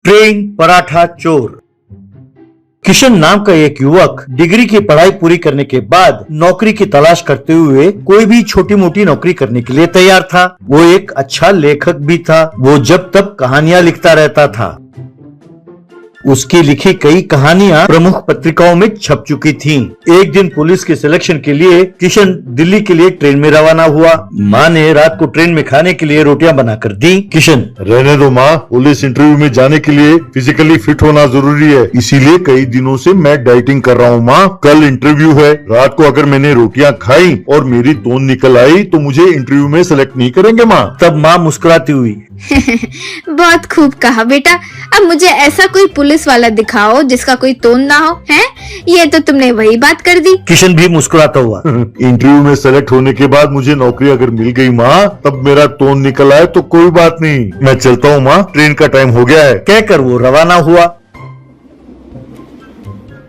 Train paratha चोर। किशन नाम का एक युवक डिग्री की पढ़ाई पूरी करने के बाद नौकरी की तलाश करते हुए कोई भी छोटी मोटी नौकरी करने के लिए तैयार था। वो एक अच्छा लेखक भी था। वो जब तब कहानियां लिखता रहता था। उसकी लिखी कई कहानियां प्रमुख पत्रिकाओं में छप चुकी थीं। एक दिन पुलिस के सिलेक्शन के लिए किशन दिल्ली के लिए ट्रेन में रवाना हुआ। माँ ने रात को ट्रेन में खाने के लिए रोटियां बनाकर दी। किशन, रहने दो माँ, पुलिस इंटरव्यू में जाने के लिए फिजिकली फिट होना जरूरी है, इसीलिए कई दिनों से मैं डाइटिंग कर रहा हूँ माँ। कल इंटरव्यू है, रात को अगर मैंने रोटियां खाई और मेरी तोंद निकल आई तो मुझे इंटरव्यू में सेलेक्ट नहीं करेंगे माँ। तब माँ मुस्कुराती हुई बहुत खूब कहा बेटा। अब मुझे ऐसा कोई पुलिस वाला दिखाओ जिसका कोई तोंद ना हो। हैं? ये तो तुमने वही बात कर दी। किशन भी मुस्कुराता हुआ इंटरव्यू में सेलेक्ट होने के बाद मुझे नौकरी अगर मिल गई माँ, तब मेरा तोंद निकल आए तो कोई बात नहीं, मैं चलता हूँ माँ, ट्रेन का टाइम हो गया है। कहकर वो रवाना हुआ।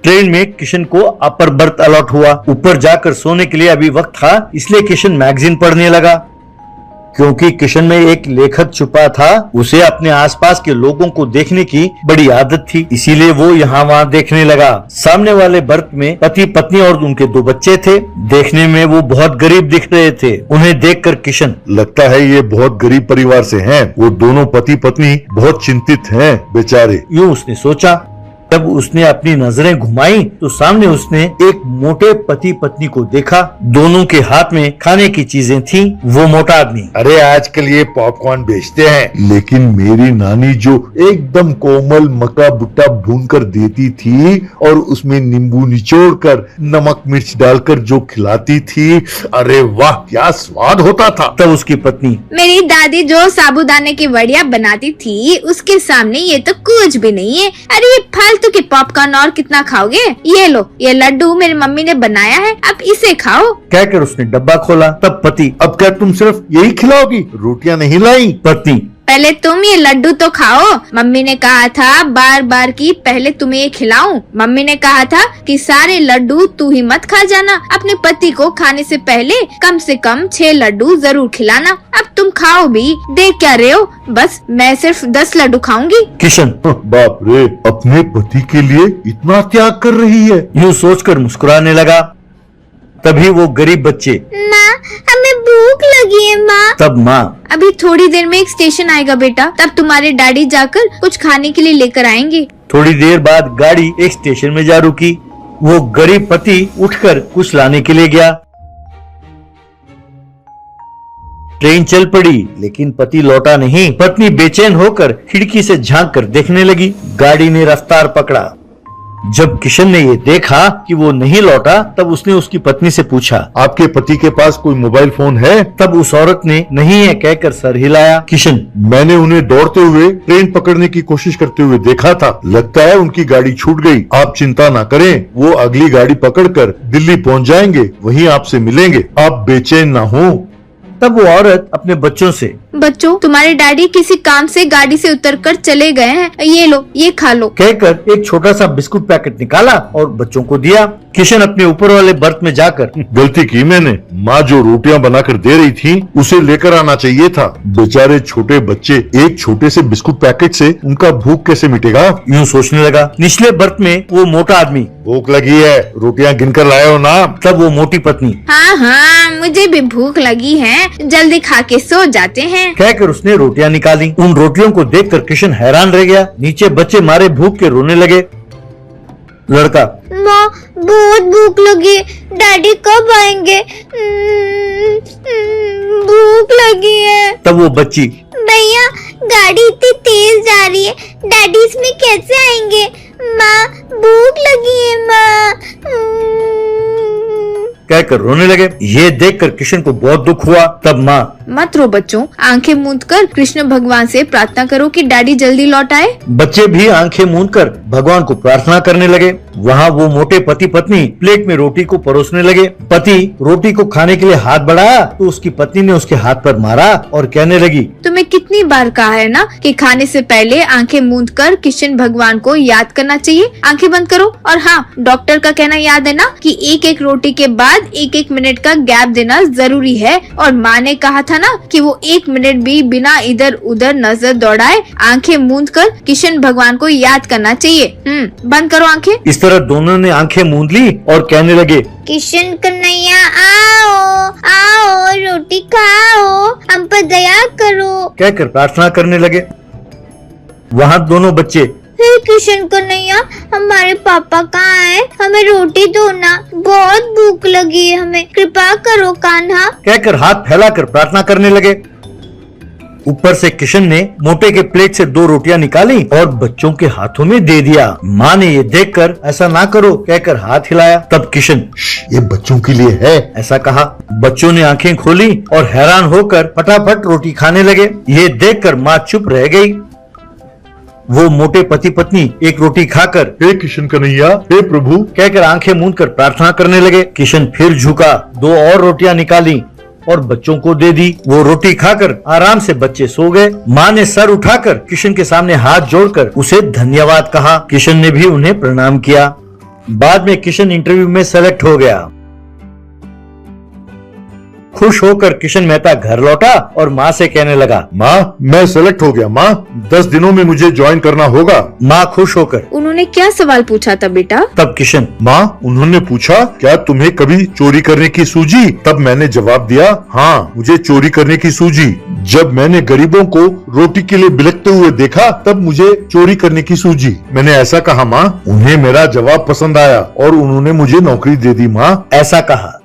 ट्रेन में किशन को अपर बर्थ अलॉट हुआ। ऊपर जाकर सोने के लिए अभी वक्त था, इसलिए किशन मैगजीन पढ़ने लगा। क्योंकि किशन में एक लेखक छुपा था, उसे अपने आसपास के लोगों को देखने की बड़ी आदत थी, इसीलिए वो यहाँ वहाँ देखने लगा। सामने वाले बर्थ में पति पत्नी और उनके 2 बच्चे थे। देखने में वो बहुत गरीब दिख रहे थे। उन्हें देखकर किशन, लगता है ये बहुत गरीब परिवार से हैं। वो दोनों पति पत्नी बहुत चिंतित हैं बेचारे, यूँ उसने सोचा। जब उसने अपनी नजरें घुमाई तो सामने उसने एक मोटे पति पत्नी को देखा। दोनों के हाथ में खाने की चीजें थीं। वो मोटा आदमी, अरे आजकल ये पॉपकॉर्न बेचते हैं, लेकिन मेरी नानी जो एकदम कोमल मक्का भुट्टा भून कर देती थी और उसमें नींबू निचोड़ कर नमक मिर्च डालकर जो खिलाती थी, अरे वाह क्या स्वाद होता था। तब उसकी पत्नी, मेरी दादी जो साबूदाने की वड़िया बनाती थी, उसके सामने ये तो कुछ भी नहीं है। अरे ये फालतू के पॉपकॉर्न और कितना खाओगे? ये लो, ये लड्डू मेरी मम्मी ने बनाया है, अब इसे खाओ। कहकर उसने डब्बा खोला। तब पति, अब क्या तुम सिर्फ यही खिलाओगी, रोटियां नहीं लाई? पत्नी, पहले तुम ये लड्डू तो खाओ। मम्मी ने कहा था बार बार कि पहले तुम्हें ये खिलाऊं। मम्मी ने कहा था कि सारे लड्डू तू ही मत खा जाना। अपने पति को खाने से पहले कम से कम 6 लड्डू जरूर खिलाना। अब तुम खाओ भी, देख क्या रहे हो? बस मैं सिर्फ 10 लड्डू खाऊंगी। किशन, बाप रे, अपने पति के लिए इतना त्याग कर रही है। यूँ सोचकर मुस्कुराने लगा। तभी वो गरीब बच्चे, माँ हमें भूख लगी है माँ। तब माँ, अभी थोड़ी देर में एक स्टेशन आएगा बेटा, तब तुम्हारे डैडी जाकर कुछ खाने के लिए लेकर आएंगे। थोड़ी देर बाद गाड़ी एक स्टेशन में जा रुकी। वो गरीब पति उठकर कुछ लाने के लिए गया। ट्रेन चल पड़ी, लेकिन पति लौटा नहीं। पत्नी बेचैन होकर खिड़की से झांक कर देखने लगी। गाड़ी ने रफ्तार पकड़ा। जब किशन ने ये देखा कि वो नहीं लौटा, तब उसने उसकी पत्नी से पूछा, आपके पति के पास कोई मोबाइल फोन है? तब उस औरत ने नहीं है कहकर सर हिलाया। किशन, मैंने उन्हें दौड़ते हुए ट्रेन पकड़ने की कोशिश करते हुए देखा था, लगता है उनकी गाड़ी छूट गई। आप चिंता ना करें, वो अगली गाड़ी पकड़कर दिल्ली पहुंच जाएंगे, वहीं आपसे मिलेंगे, आप बेचैन ना हो। तब वो औरत अपने बच्चों से, बच्चों तुम्हारे डैडी किसी काम से गाड़ी से उतरकर चले गए हैं, ये लो ये खा लो। कहकर एक छोटा सा बिस्कुट पैकेट निकाला और बच्चों को दिया। किशन अपने ऊपर वाले बर्थ में जाकर, गलती की मैंने, माँ जो रोटियां बनाकर दे रही थी उसे लेकर आना चाहिए था। बेचारे छोटे बच्चे, एक छोटे से बिस्कुट पैकेट से उनका भूख कैसे मिटेगा? यूँ सोचने लगा। निचले बर्थ में वो मोटा आदमी, भूख लगी है, रोटियां गिनकर लाए हो ना? तब वो मोटी पत्नी, हाँ हाँ मुझे भी भूख लगी है, जल्दी खा के सो जाते हैं। कहकर उसने रोटियां निकाली। उन रोटियों को देखकर किशन हैरान रह गया। नीचे बच्चे मारे भूख के रोने लगे। लड़का, माँ बहुत भूख लगी, डैडी कब आएंगे? भूख लगी है। तब वो बच्ची, भैया गाड़ी इतनी तेज जा रही है, डैडी इसमें कैसे आएंगे? माँ भूख लगी है माँ। कहकर रोने लगे। ये देखकर किशन को बहुत दुख हुआ। तब माँ, मत रो बच्चों, आंखें मूंद कर कृष्ण भगवान से प्रार्थना करो कि डैडी जल्दी लौट आए। बच्चे भी आंखें मूंद कर भगवान को प्रार्थना करने लगे। वहाँ वो मोटे पति पत्नी प्लेट में रोटी को परोसने लगे। पति रोटी को खाने के लिए हाथ बढ़ाया तो उसकी पत्नी ने उसके हाथ पर मारा और कहने लगी, तुम्हें कितनी बार कहा है ना कि खाने से पहले आंखें मूंद कर कृष्ण भगवान को याद करना चाहिए। आंखें बंद करो। और हाँ, डॉक्टर का कहना याद है ना कि एक एक रोटी के बाद 1-1 मिनट का गैप देना जरूरी है। और माँ ने कहा था था ना कि वो 1 मिनट भी बिना इधर उधर नजर दौड़ाए आंखें मूंद कर किशन भगवान को याद करना चाहिए। बंद करो आंखें। इस तरह दोनों ने आंखें मूंद ली और कहने लगे, किशन कन्हैया आओ आओ, रोटी खाओ, हम पर दया करो। कहकर प्रार्थना करने लगे। वहाँ दोनों बच्चे, हे किशन कन्हैया, हमारे पापा कहाँ हैं? हमें रोटी दो ना, बहुत भूख लगी है हमें, कृपा करो कान्हा। कहकर हाथ फैलाकर प्रार्थना करने लगे। ऊपर से किशन ने मोटे के प्लेट से 2 रोटियां निकाली और बच्चों के हाथों में दे दिया। माँ ने ये देखकर ऐसा ना करो कहकर हाथ हिलाया। तब किशन, ये बच्चों के लिए है, ऐसा कहा। बच्चों ने आंखें खोली और हैरान होकर फटाफट रोटी खाने लगे। ये देखकर माँ चुप रह गई। वो मोटे पति पत्नी एक रोटी खाकर, हे किशन कन्हैया, हे प्रभु, कहकर आंखें मूंद कर प्रार्थना करने लगे। किशन फिर झुका, 2 और रोटियां निकाली और बच्चों को दे दी। वो रोटी खाकर आराम से बच्चे सो गए। माँ ने सर उठाकर किशन के सामने हाथ जोड़कर उसे धन्यवाद कहा। किशन ने भी उन्हें प्रणाम किया। बाद में किशन इंटरव्यू में सेलेक्ट हो गया। खुश होकर किशन मेहता घर लौटा और माँ से कहने लगा, माँ मैं सेलेक्ट हो गया माँ, 10 दिनों में मुझे ज्वाइन करना होगा। माँ खुश होकर, उन्होंने क्या सवाल पूछा था बेटा? तब किशन, माँ उन्होंने पूछा क्या तुम्हें कभी चोरी करने की सूझी? तब मैंने जवाब दिया, हाँ मुझे चोरी करने की सूझी। जब मैंने गरीबों को रोटी के लिए बिलखते हुए देखा तब मुझे चोरी करने की सूझी। मैंने ऐसा कहा माँ, उन्हें मेरा जवाब पसंद आया और उन्होंने मुझे नौकरी दे दी माँ। ऐसा कहा।